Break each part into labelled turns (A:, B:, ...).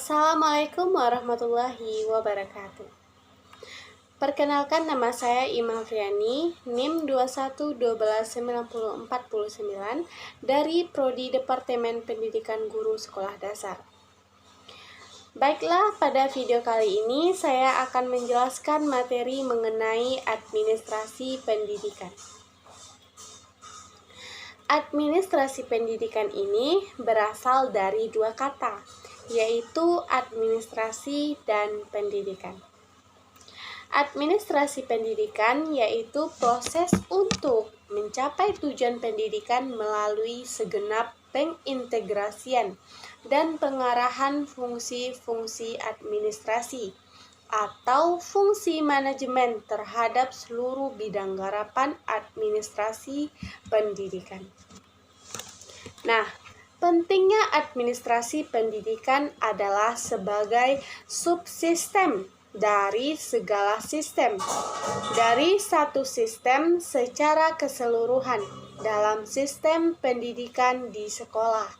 A: Assalamualaikum warahmatullahi wabarakatuh. Perkenalkan, nama saya Ima Friani, NIM 21129049 dari Prodi Departemen Pendidikan Guru Sekolah Dasar. Baiklah, pada video kali ini saya akan menjelaskan materi mengenai administrasi pendidikan. Administrasi pendidikan ini berasal dari dua kata, yaitu administrasi dan pendidikan. Administrasi pendidikan yaitu proses untuk mencapai tujuan pendidikan melalui segenap pengintegrasian dan pengarahan fungsi-fungsi administrasi atau fungsi manajemen terhadap seluruh bidang garapan administrasi pendidikan. Nah, pentingnya administrasi pendidikan adalah sebagai subsistem dari segala sistem, dari satu sistem secara keseluruhan dalam sistem pendidikan di sekolah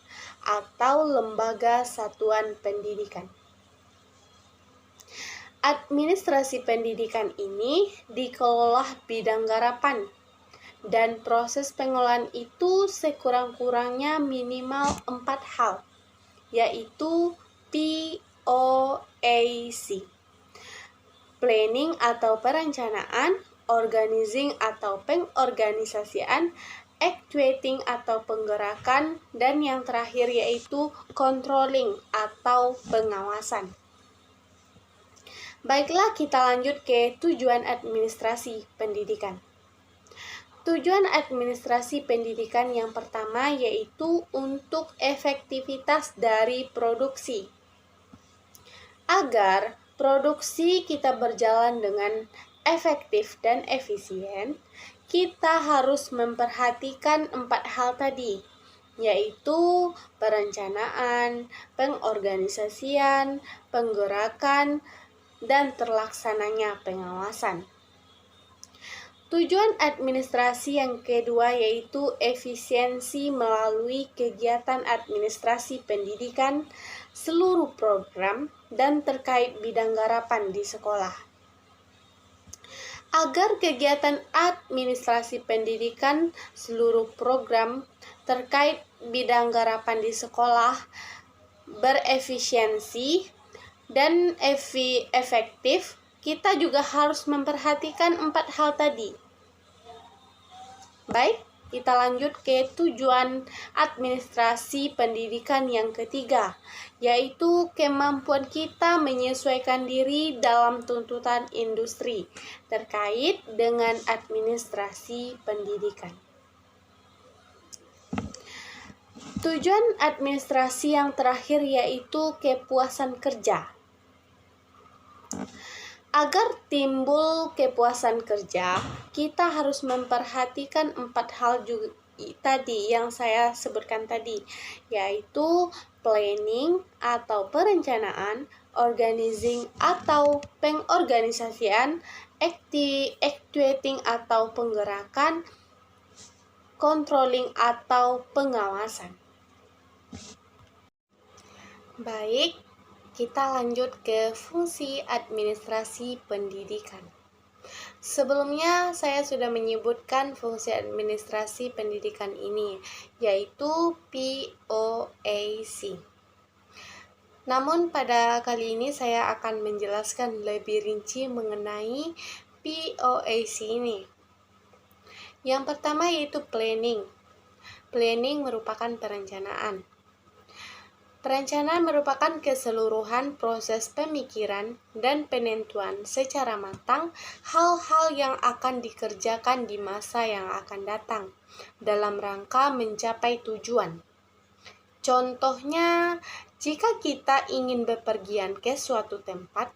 A: atau lembaga satuan pendidikan. Administrasi pendidikan ini dikelola bidang garapan, dan proses pengolahan itu sekurang-kurangnya minimal 4 hal, yaitu POAC. Planning atau perencanaan, organizing atau pengorganisasian, actuating atau penggerakan, dan yang terakhir yaitu controlling atau pengawasan. Baiklah, kita lanjut ke tujuan administrasi pendidikan. Tujuan administrasi pendidikan yang pertama yaitu untuk efektivitas dari produksi. Agar produksi kita berjalan dengan efektif dan efisien, kita harus memperhatikan 4 hal tadi, yaitu perencanaan, pengorganisasian, penggerakan, dan terlaksananya pengawasan. Tujuan administrasi yang kedua yaitu efisiensi melalui kegiatan administrasi pendidikan, seluruh program, dan terkait bidang garapan di sekolah. Agar kegiatan administrasi pendidikan, seluruh program, terkait bidang garapan di sekolah berefisiensi dan efektif, kita juga harus memperhatikan 4 hal tadi. Baik, kita lanjut ke tujuan administrasi pendidikan yang ketiga, yaitu kemampuan kita menyesuaikan diri dalam tuntutan industri terkait dengan administrasi pendidikan. Tujuan administrasi yang terakhir yaitu kepuasan kerja. Agar timbul kepuasan kerja, kita harus memperhatikan 4 hal juga tadi yang saya sebutkan tadi, yaitu planning atau perencanaan, organizing atau pengorganisasian, actuating atau penggerakan, controlling atau pengawasan. Baik, kita lanjut ke fungsi administrasi pendidikan. Sebelumnya saya sudah menyebutkan fungsi administrasi pendidikan ini, yaitu POAC. Namun pada kali ini saya akan menjelaskan lebih rinci mengenai POAC ini. Yang pertama yaitu planning. Planning merupakan perencanaan. Perencanaan merupakan keseluruhan proses pemikiran dan penentuan secara matang hal-hal yang akan dikerjakan di masa yang akan datang dalam rangka mencapai tujuan. Contohnya, jika kita ingin bepergian ke suatu tempat,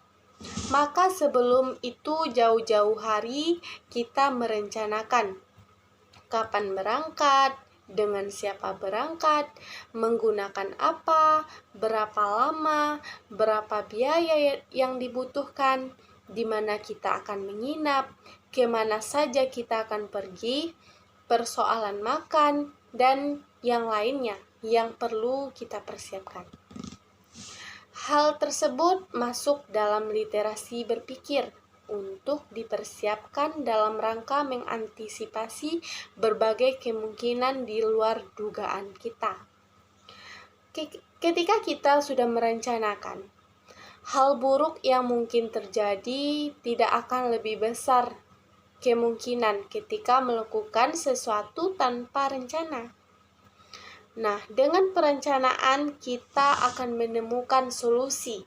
A: maka sebelum itu jauh-jauh hari kita merencanakan kapan berangkat, dengan siapa berangkat, menggunakan apa, berapa lama, berapa biaya yang dibutuhkan, di mana kita akan menginap, kemana saja kita akan pergi, persoalan makan, dan yang lainnya yang perlu kita persiapkan. Hal tersebut masuk dalam literasi berpikir untuk dipersiapkan dalam rangka mengantisipasi berbagai kemungkinan di luar dugaan kita. Ketika kita sudah merencanakan, hal buruk yang mungkin terjadi tidak akan lebih besar kemungkinan ketika melakukan sesuatu tanpa rencana. Nah, dengan perencanaan kita akan menemukan solusi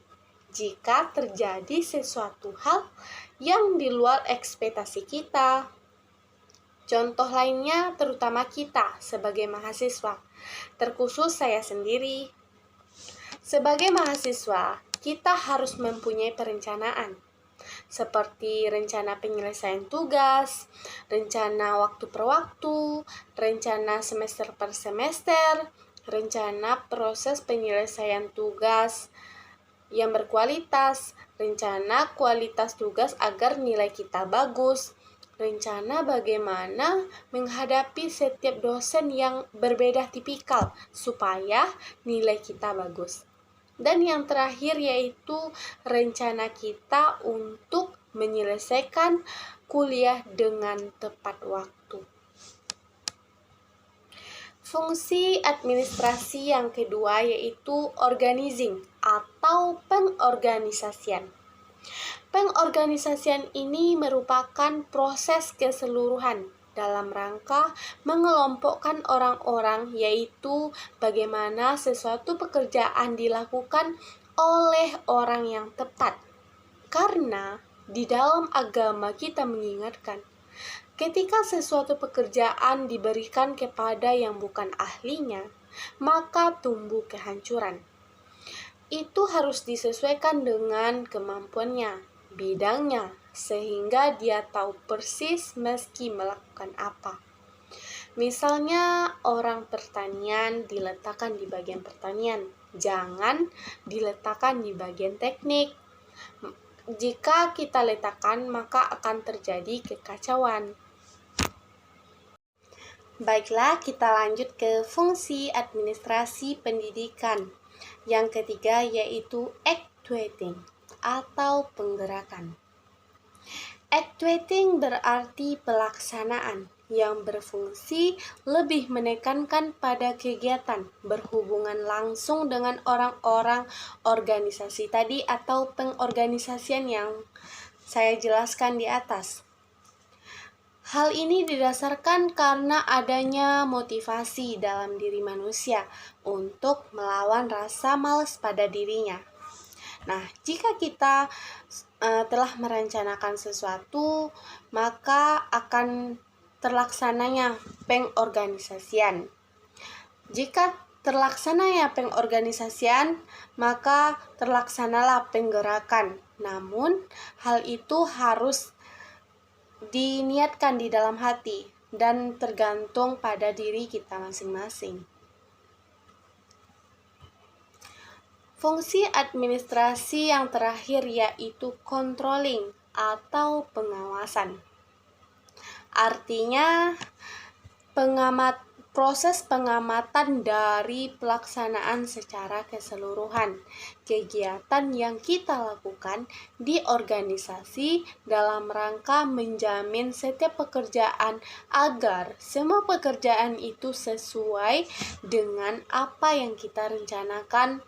A: jika terjadi sesuatu hal yang di luar ekspektasi kita. Contoh lainnya terutama kita sebagai mahasiswa, terkhusus saya sendiri. Sebagai mahasiswa, kita harus mempunyai perencanaan, seperti rencana penyelesaian tugas, rencana waktu per waktu, rencana semester per semester, rencana proses penyelesaian tugas yang berkualitas, rencana kualitas tugas agar nilai kita bagus, rencana bagaimana menghadapi setiap dosen yang berbeda tipikal supaya nilai kita bagus. Dan yang terakhir yaitu rencana kita untuk menyelesaikan kuliah dengan tepat waktu. Fungsi administrasi yang kedua yaitu organizing atau pengorganisasian. Pengorganisasian ini merupakan proses keseluruhan dalam rangka mengelompokkan orang-orang, yaitu bagaimana sesuatu pekerjaan dilakukan oleh orang yang tepat. Karena di dalam agama kita mengingatkan, ketika sesuatu pekerjaan diberikan kepada yang bukan ahlinya, maka tumbuh kehancuran. Itu harus disesuaikan dengan kemampuannya, bidangnya, sehingga dia tahu persis meski melakukan apa. Misalnya orang pertanian diletakkan di bagian pertanian, jangan diletakkan di bagian teknik. Jika kita letakkan, maka akan terjadi kekacauan. Baiklah, kita lanjut ke fungsi administrasi pendidikan. Yang ketiga yaitu actuating atau penggerakan. Actuating berarti pelaksanaan yang berfungsi lebih menekankan pada kegiatan berhubungan langsung dengan orang-orang organisasi tadi atau pengorganisasian yang saya jelaskan di atas. Hal ini didasarkan karena adanya motivasi dalam diri manusia untuk melawan rasa malas pada dirinya. Nah, jika kita telah merencanakan sesuatu, maka akan terlaksananya pengorganisasian. Jika terlaksananya pengorganisasian, maka terlaksanalah penggerakan. Namun, hal itu harus diniatkan di dalam hati dan tergantung pada diri kita masing-masing. Fungsi administrasi yang terakhir yaitu controlling atau pengawasan. Artinya proses pengamatan dari pelaksanaan secara keseluruhan kegiatan yang kita lakukan di organisasi dalam rangka menjamin setiap pekerjaan agar semua pekerjaan itu sesuai dengan apa yang kita rencanakan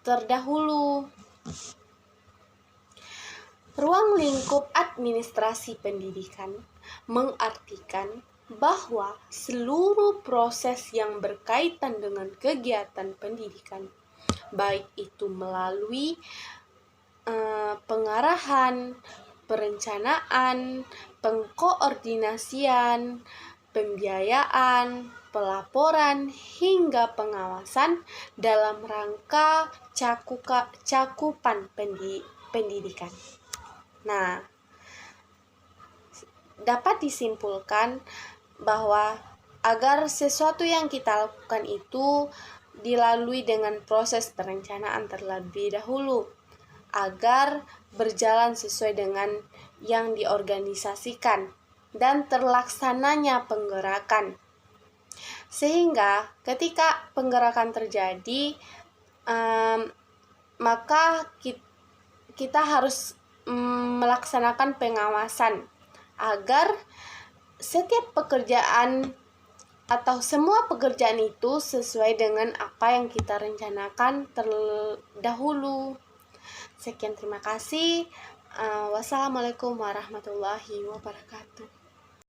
A: terdahulu. Ruang lingkup administrasi pendidikan mengartikan bahwa seluruh proses yang berkaitan dengan kegiatan pendidikan, baik itu melalui pengarahan, perencanaan, pengkoordinasian, pembiayaan, pelaporan, hingga pengawasan dalam rangka cakupan pendidikan. Nah, dapat disimpulkan bahwa agar sesuatu yang kita lakukan itu dilalui dengan proses perencanaan terlebih dahulu agar berjalan sesuai dengan yang diorganisasikan dan terlaksananya penggerakan. Sehingga ketika penggerakan terjadi, maka kita harus melaksanakan pengawasan agar setiap pekerjaan atau semua pekerjaan itu sesuai dengan apa yang kita rencanakan terdahulu. Sekian, terima kasih. Wassalamualaikum warahmatullahi wabarakatuh.